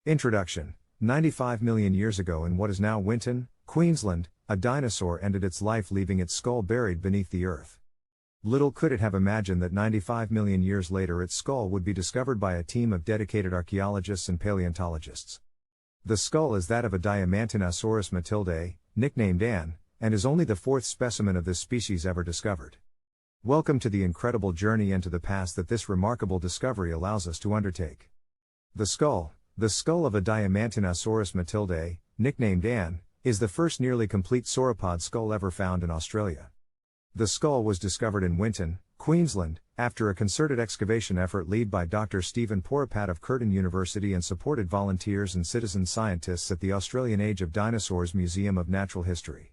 Introduction. 95 million years ago in what is now Winton, Queensland, a dinosaur ended its life, leaving its skull buried beneath the earth. Little could it have imagined that 95 million years later its skull would be discovered by a team of dedicated archaeologists and paleontologists. The skull is that of a Diamantinosaurus matildae, nicknamed Ann, and is only the fourth specimen of this species ever discovered. Welcome to the incredible journey into the past that this remarkable discovery allows us to undertake. The skull of a Diamantinosaurus matildae, nicknamed Ann, is the first nearly complete sauropod skull ever found in Australia. The skull was discovered in Winton, Queensland, after a concerted excavation effort led by Dr. Stephen Sauropod of Curtin University and supported volunteers and citizen scientists at the Australian Age of Dinosaurs Museum of Natural History.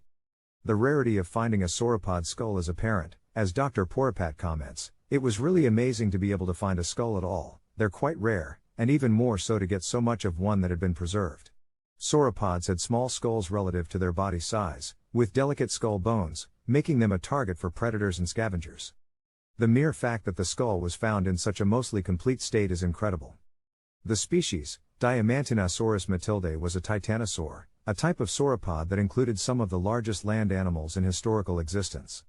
The rarity of finding a sauropod skull is apparent, as Dr. Sauropod comments. It was really amazing to be able to find a skull at all. They're quite rare, and even more so to get so much of one that had been preserved. Sauropods had small skulls relative to their body size, with delicate skull bones, making them a target for predators and scavengers. The mere fact that the skull was found in such a mostly complete state is incredible. The species, Diamantinosaurus matildae, was a titanosaur, a type of sauropod that included some of the largest land animals in historical existence.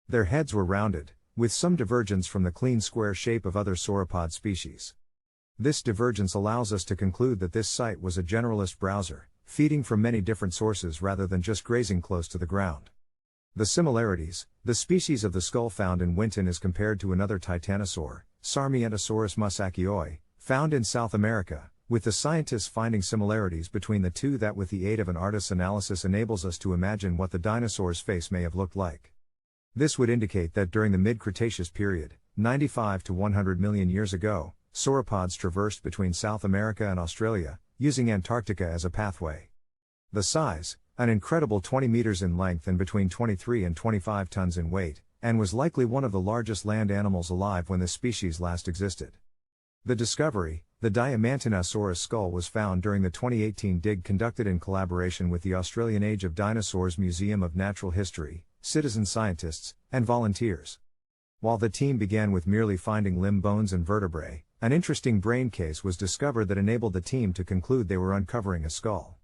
Their heads were rounded, with some divergence from the clean square shape of other sauropod species. This divergence allows us to conclude that this site was a generalist browser, feeding from many different sources rather than just grazing close to the ground. The similarities: the species of the skull found in Winton is compared to another titanosaur, Sarmientosaurus musakioi, found in South America, with the scientists finding similarities between the two that with the aid of an artist's analysis enables us to imagine what the dinosaur's face may have looked like. This would indicate that during the mid-Cretaceous period, 95 to 100 million years ago, sauropods traversed between South America and Australia, using Antarctica as a pathway. The size, an incredible 20 meters in length and between 23 and 25 tons in weight, and was likely one of the largest land animals alive when this species last existed. The discovery, the Diamantinosaurus skull, was found during the 2018 dig conducted in collaboration with the Australian Age of Dinosaurs Museum of Natural History, citizen scientists, and volunteers. While the team began with merely finding limb bones and vertebrae, an interesting brain case was discovered that enabled the team to conclude they were uncovering a skull.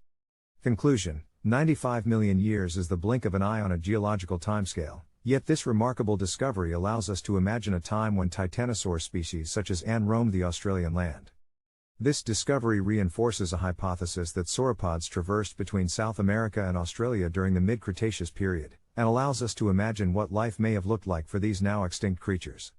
Conclusion: 95 million years is the blink of an eye on a geological timescale, yet this remarkable discovery allows us to imagine a time when titanosaur species such as Ann roamed the Australian land. This discovery reinforces a hypothesis that sauropods traversed between South America and Australia during the mid-Cretaceous period, and allows us to imagine what life may have looked like for these now extinct creatures.